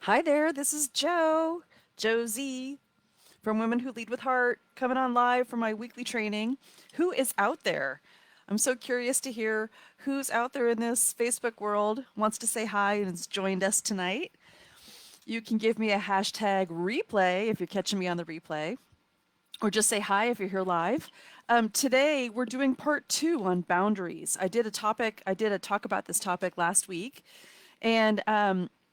Hi there, this is Josie from Women Who Lead with Heart, coming on live for my weekly training. Who is out there? I'm so curious to hear who's out there in this Facebook world, wants to say hi, and has joined us tonight. You can give me a hashtag replay if you're catching me on the replay, or just say hi if you're here live. Today, we're doing part two on boundaries. I did a talk about this topic last week, and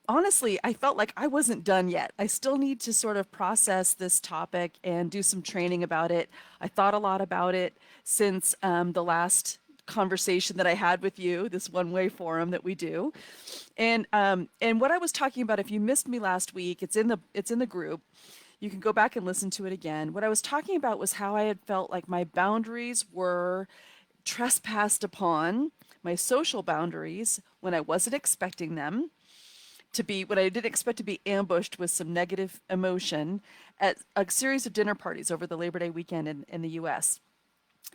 honestly, I felt like I wasn't done yet. I still need to sort of process this topic and do some training about it. I thought a lot about it since the last conversation that I had with you, this one-way forum that we do. And what I was talking about, if you missed me last week, it's in the group. You can go back and listen to it again. What I was talking about was how I had felt like my boundaries were trespassed upon, my social boundaries, when I wasn't expecting them to be, when I didn't expect to be ambushed with some negative emotion at a series of dinner parties over the Labor Day weekend in the US.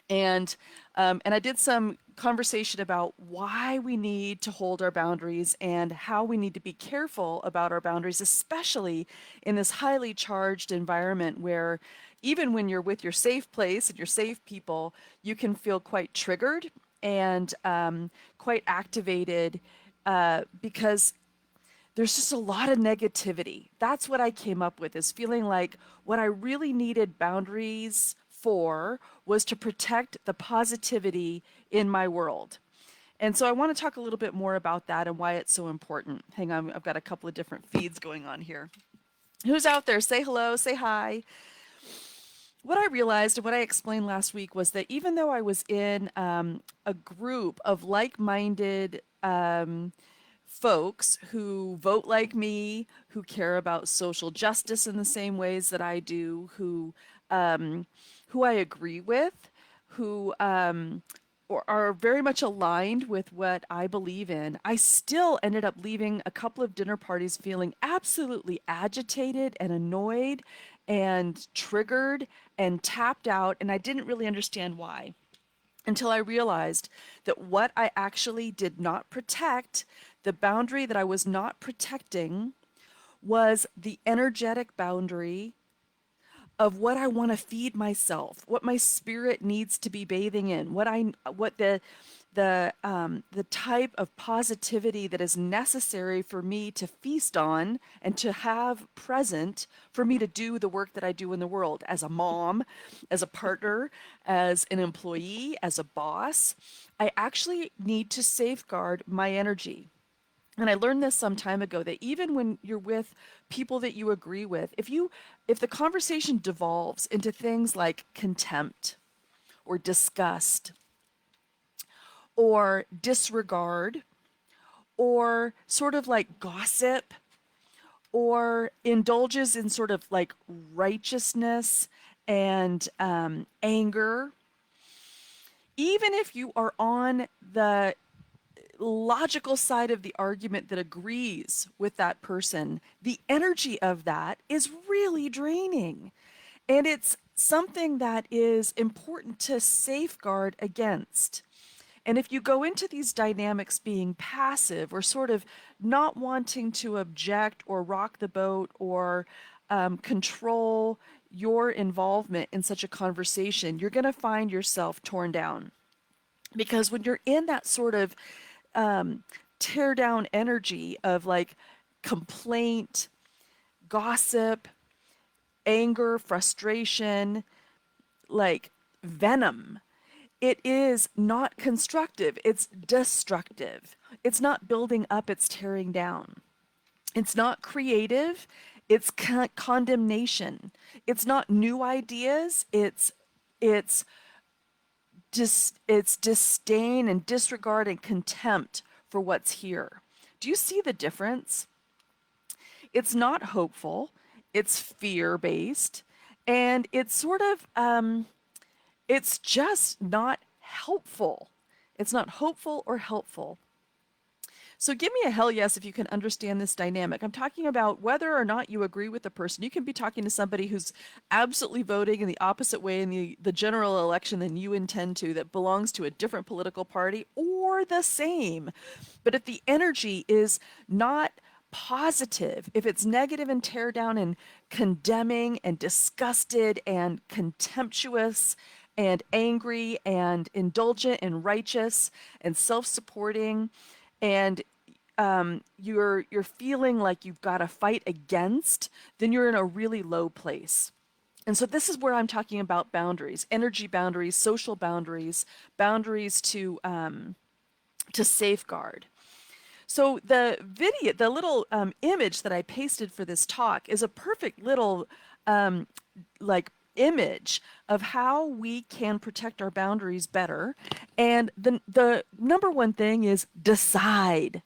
And I did some conversation about why we need to hold our boundaries and how we need to be careful about our boundaries, especially in this highly charged environment where even when you're with your safe place and your safe people, you can feel quite triggered and quite activated because there's just a lot of negativity. That's what I came up with, is feeling like what I really needed boundaries for was to protect the positivity in my world. And so I want to talk a little bit more about that and why it's so important. Hang on, I've got a couple of different feeds going on here. Who's out there? Say hello, say hi. What I realized and what I explained last week was that even though I was in a group of like minded folks who vote like me, who care about social justice in the same ways that I do, who I agree with, who or are very much aligned with what I believe in, I still ended up leaving a couple of dinner parties feeling absolutely agitated and annoyed and triggered and tapped out, and I didn't really understand why until I realized that what I actually did not protect, the boundary that I was not protecting, was the energetic boundary of what I want to feed myself, what my spirit needs to be bathing in, what the type of positivity that is necessary for me to feast on and to have present for me to do the work that I do in the world as a mom, as a partner, as an employee, as a boss. I actually need to safeguard my energy. And I learned this some time ago that even when you're with people that you agree with, if the conversation devolves into things like contempt or disgust or disregard or sort of like gossip or indulges in sort of like righteousness and anger, even if you are on the logical side of the argument that agrees with that person, the energy of that is really draining. And it's something that is important to safeguard against. And if you go into these dynamics being passive or sort of not wanting to object or rock the boat or control your involvement in such a conversation, you're going to find yourself torn down. Because when you're in that sort of tear down energy of like complaint, gossip, anger, frustration, like venom, it is not constructive. It's destructive. It's not building up, it's tearing down. It's not creative, it's condemnation. It's not new ideas, it's it's disdain and disregard and contempt for what's here. Do you see the difference? It's not hopeful, it's fear based, and it's just not helpful. It's not hopeful or helpful. So give me a hell yes if you can understand this dynamic. I'm talking about whether or not you agree with the person. You can be talking to somebody who's absolutely voting in the opposite way in the general election than you intend to, that belongs to a different political party or the same. But if the energy is not positive, if it's negative and tear down and condemning and disgusted and contemptuous and angry and indulgent and righteous and self-supporting, and you're feeling like you've got to fight against, then you're in a really low place. And so this is where I'm talking about boundaries, energy boundaries, social boundaries, boundaries to safeguard. So the video, the little image that I pasted for this talk is a perfect little like image of how we can protect our boundaries better. And the number one thing is decide.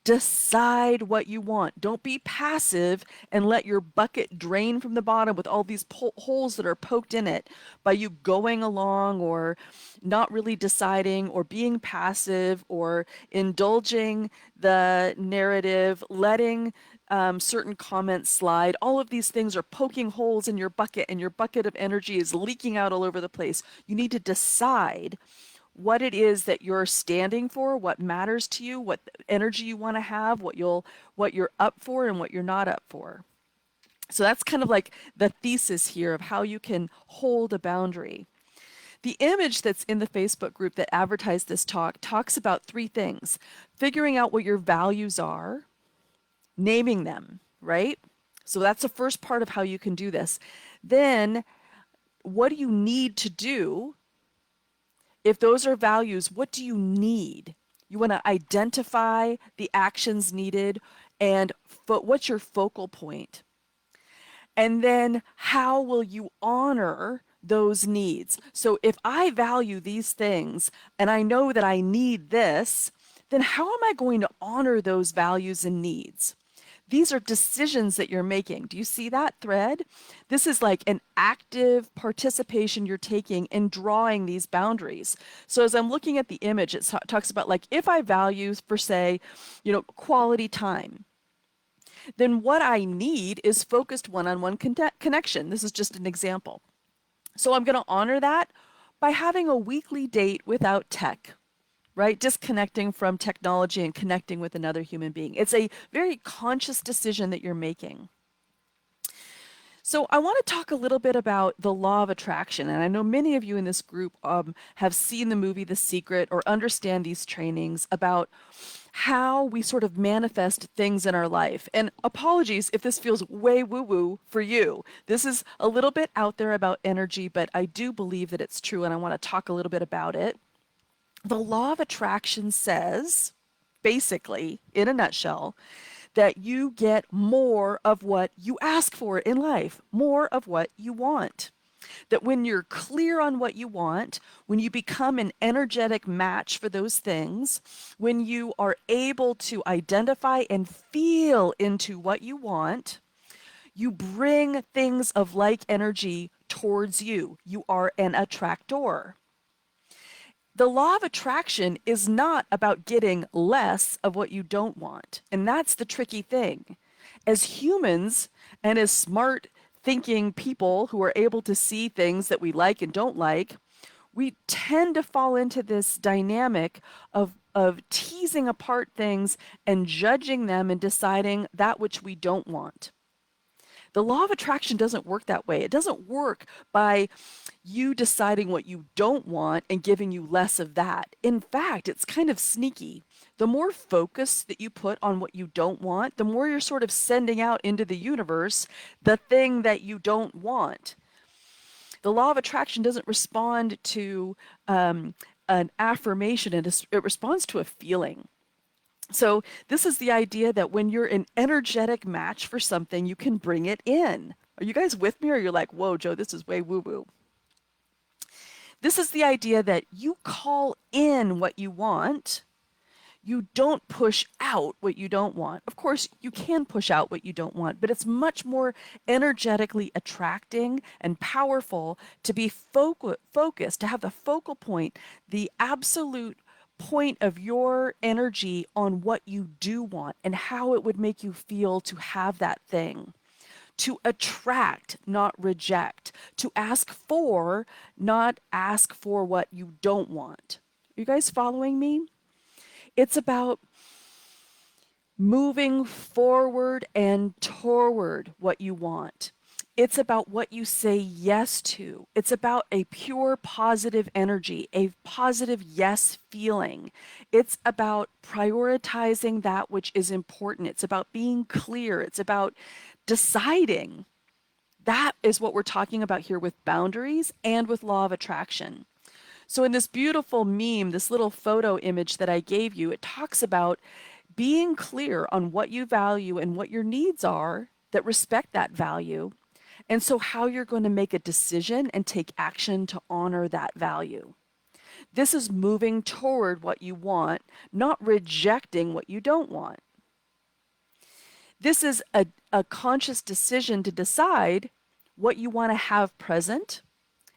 Decide what you want. Don't be passive and let your bucket drain from the bottom with all these holes that are poked in it by you going along or not really deciding or being passive or indulging the narrative, letting certain comments slide. All of these things are poking holes in your bucket, and your bucket of energy is leaking out all over the place. You need to decide what it is that you're standing for, what matters to you, what energy you want to have, what you're up for and what you're not up for. So that's kind of like the thesis here of how you can hold a boundary. The image that's in the Facebook group that advertised this talk talks about three things: figuring out what your values are, naming them, right? So that's the first part of how you can do this. Then, what do you need to do? If those are values, what do you need? You want to identify the actions needed and what's your focal point? And then how will you honor those needs? So if I value these things and I know that I need this, then how am I going to honor those values and needs? These are decisions that you're making. Do you see that thread? This is like an active participation you're taking in drawing these boundaries. So as I'm looking at the image, it talks about, like, if I value, for say, quality time, then what I need is focused one-on-one connection. This is just an example. So I'm going to honor that by having a weekly date without tech, right? Disconnecting from technology and connecting with another human being. It's a very conscious decision that you're making. So I want to talk a little bit about the law of attraction. And I know many of you in this group have seen the movie The Secret or understand these trainings about how we sort of manifest things in our life. And apologies if this feels way woo-woo for you. This is a little bit out there about energy, but I do believe that it's true, and I want to talk a little bit about it. The law of attraction says, basically, in a nutshell, that you get more of what you ask for in life, more of what you want. That when you're clear on what you want, when you become an energetic match for those things, when you are able to identify and feel into what you want, you bring things of like energy towards you. You are an attractor. The law of attraction is not about getting less of what you don't want. And that's the tricky thing. As humans and as smart thinking people who are able to see things that we like and don't like, we tend to fall into this dynamic of teasing apart things and judging them and deciding that which we don't want. The law of attraction doesn't work that way. It doesn't work by you deciding what you don't want and giving you less of that. In fact, it's kind of sneaky. The more focus that you put on what you don't want, the more you're sort of sending out into the universe the thing that you don't want. The law of attraction doesn't respond to an affirmation, it responds to a feeling. So this is the idea that when you're an energetic match for something, you can bring it in. Are you guys with me, or you're like, whoa, Joe, this is way woo-woo? This is the idea that you call in what you want. You don't push out what you don't want. Of course, you can push out what you don't want, but it's much more energetically attracting and powerful to be focused, to have the focal point, the absolute point of your energy on what you do want and how it would make you feel to have that thing. To attract, not reject. To ask for, not ask for what you don't want. Are you guys following me? It's about moving forward and toward what you want. It's about what you say yes to. It's about a pure positive energy, a positive yes feeling. It's about prioritizing that which is important. It's about being clear. It's about deciding. That is what we're talking about here with boundaries and with law of attraction. So, in this beautiful meme, this little photo image that I gave you, it talks about being clear on what you value and what your needs are that respect that value. And so, how you're going to make a decision and take action to honor that value. This is moving toward what you want, not rejecting what you don't want. This is a conscious decision to decide what you want to have present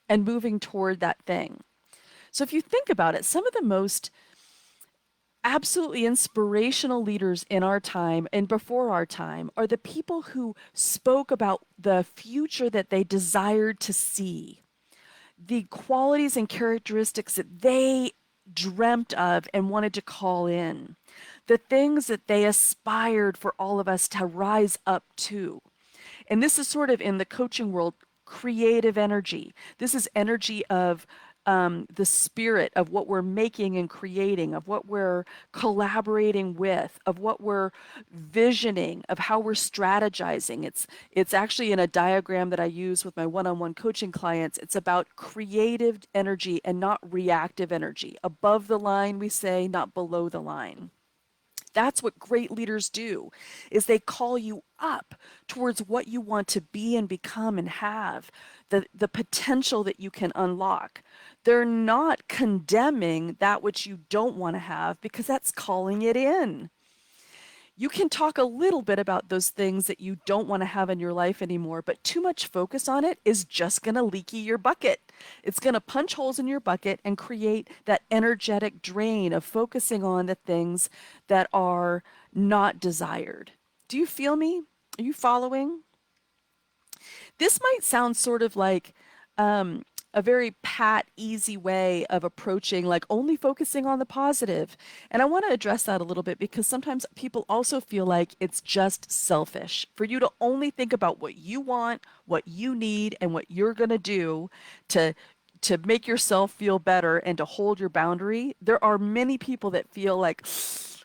and moving toward that thing. So, if you think about it, some of the most absolutely inspirational leaders in our time and before our time are the people who spoke about the future that they desired to see, the qualities and characteristics that they dreamt of and wanted to call in, the things that they aspired for all of us to rise up to. And this is sort of in the coaching world, creative energy. This is energy of the spirit of what we're making and creating, of what we're collaborating with, of what we're visioning, of how we're strategizing. It's actually in a diagram that I use with my one-on-one coaching clients. It's about creative energy and not reactive energy. Above the line, we say, not below the line. That's what great leaders do, is they call you up towards what you want to be and become and have, the potential that you can unlock. They're not condemning that which you don't want to have because that's calling it in. You can talk a little bit about those things that you don't want to have in your life anymore, but too much focus on it is just going to leaky your bucket. It's going to punch holes in your bucket and create that energetic drain of focusing on the things that are not desired. Do you feel me? Are you following? This might sound sort of like a very pat, easy way of approaching, like only focusing on the positive. And I want to address that a little bit because sometimes people also feel like it's just selfish for you to only think about what you want, what you need, and what you're going to do to make yourself feel better and to hold your boundary. There are many people that feel like,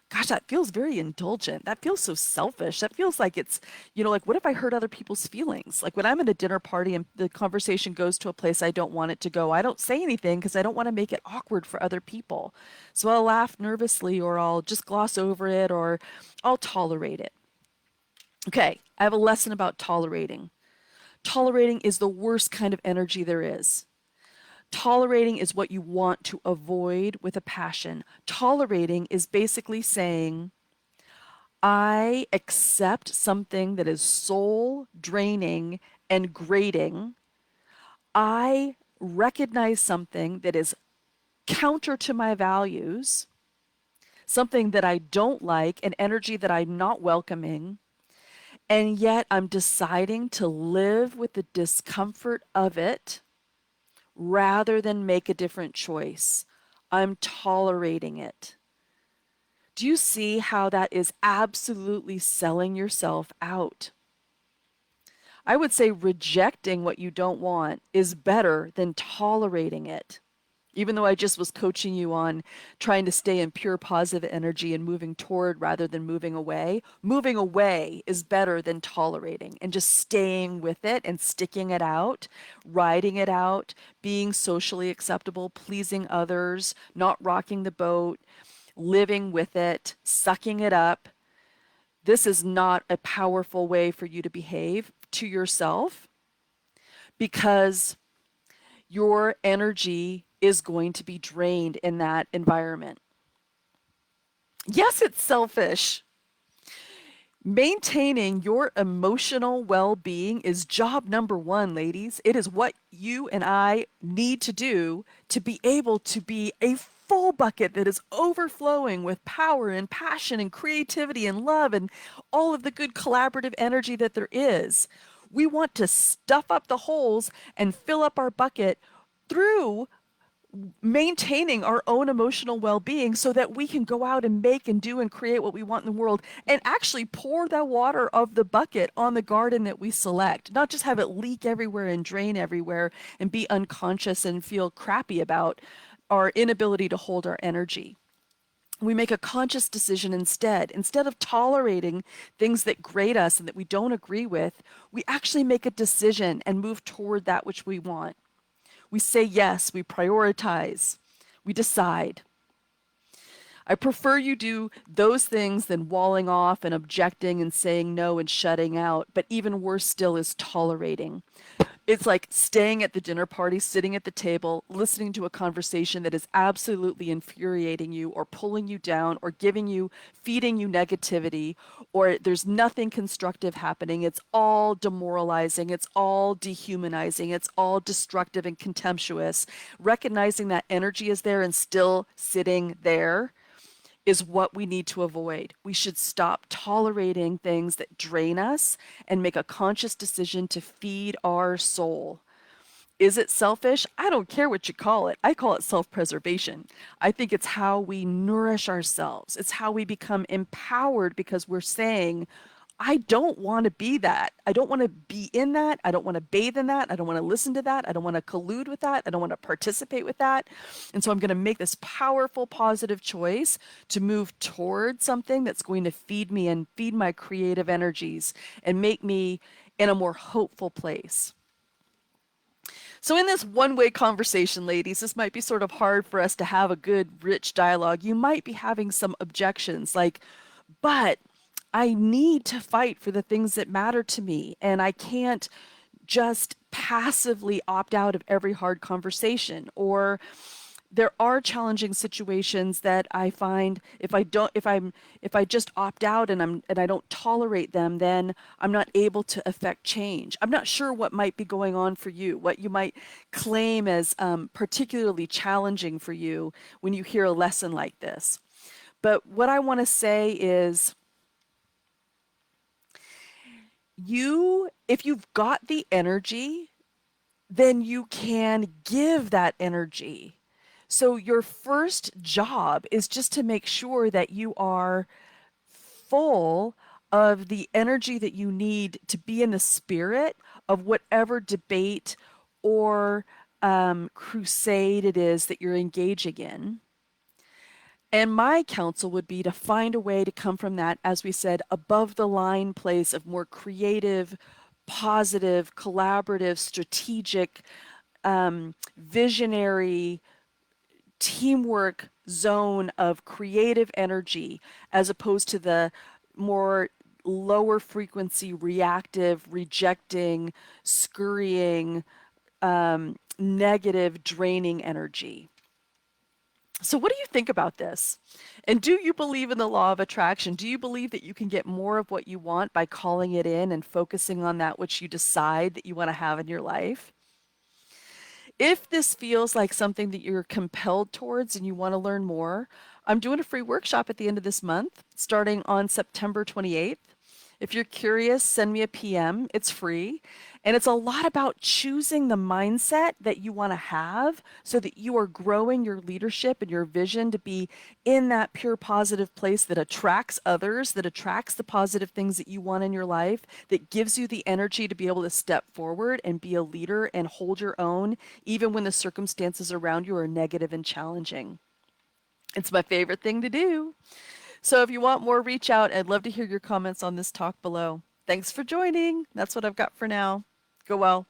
gosh, that feels very indulgent. That feels so selfish. That feels like it's, like, what if I hurt other people's feelings? Like when I'm at a dinner party and the conversation goes to a place I don't want it to go, I don't say anything because I don't want to make it awkward for other people. So I'll laugh nervously or I'll just gloss over it or I'll tolerate it. Okay, I have a lesson about tolerating. Tolerating is the worst kind of energy there is. Tolerating is what you want to avoid with a passion. Tolerating is basically saying, I accept something that is soul draining and grating. I recognize something that is counter to my values, something that I don't like, an energy that I'm not welcoming. And yet I'm deciding to live with the discomfort of it rather than make a different choice. I'm tolerating it. Do you see how that is absolutely selling yourself out? I would say rejecting what you don't want is better than tolerating it. Even though I just was coaching you on trying to stay in pure positive energy and moving toward rather than moving away is better than tolerating and just staying with it and sticking it out, riding it out, being socially acceptable, pleasing others, not rocking the boat, living with it, sucking it up. This is not a powerful way for you to behave to yourself because your energy is going to be drained in that environment. Yes, it's selfish. Maintaining your emotional well being is job number one, ladies. It is what you and I need to do to be able to be a full bucket that is overflowing with power and passion and creativity and love and all of the good collaborative energy that there is. We want to stuff up the holes and fill up our bucket through maintaining our own emotional well-being so that we can go out and make and do and create what we want in the world and actually pour the water of the bucket on the garden that we select, not just have it leak everywhere and drain everywhere and be unconscious and feel crappy about our inability to hold our energy. We make a conscious decision instead of tolerating things that grate us and that we don't agree with. We actually make a decision and move toward that which we want. We say yes, we prioritize, we decide. I prefer you do those things than walling off and objecting and saying no and shutting out, but even worse still is tolerating. It's like staying at the dinner party, sitting at the table, listening to a conversation that is absolutely infuriating you or pulling you down or feeding you negativity, or there's nothing constructive happening. It's all demoralizing. It's all dehumanizing. It's all destructive and contemptuous. Recognizing that energy is there and still sitting there is what we need to avoid. We should stop tolerating things that drain us and make a conscious decision to feed our soul. Is it selfish? I don't care what you call it. I call it self preservation. I think it's how we nourish ourselves, it's how we become empowered because we're saying, I don't want to be that. I don't want to be in that. I don't want to bathe in that. I don't want to listen to that. I don't want to collude with that. I don't want to participate with that. And so I'm going to make this powerful, positive choice to move toward something that's going to feed me and feed my creative energies and make me in a more hopeful place. So, in this one way conversation, ladies, this might be sort of hard for us to have a good, rich dialogue. You might be having some objections like, but I need to fight for the things that matter to me, and I can't just passively opt out of every hard conversation. Or there are challenging situations that I find if I just opt out and I don't tolerate them, then I'm not able to affect change. I'm not sure what might be going on for you, what you might claim as particularly challenging for you when you hear a lesson like this. But what I want to say is, if you've got the energy, then you can give that energy. So your first job is just to make sure that you are full of the energy that you need to be in the spirit of whatever debate or crusade it is that you're engaging in. And my counsel would be to find a way to come from that, as we said, above the line place of more creative, positive, collaborative, strategic, visionary, teamwork zone of creative energy, as opposed to the more lower frequency, reactive, rejecting, scurrying, negative, draining energy. So, what do you think about this? And do you believe in the law of attraction? Do you believe that you can get more of what you want by calling it in and focusing on that which you decide that you want to have in your life? If this feels like something that you're compelled towards and you want to learn more, I'm doing a free workshop at the end of this month, starting on September 28th. If you're curious, send me a PM. It's free. And it's a lot about choosing the mindset that you want to have so that you are growing your leadership and your vision to be in that pure positive place that attracts others, that attracts the positive things that you want in your life, that gives you the energy to be able to step forward and be a leader and hold your own, even when the circumstances around you are negative and challenging. It's my favorite thing to do. So if you want more, reach out. I'd love to hear your comments on this talk below. Thanks for joining. That's what I've got for now. Go well.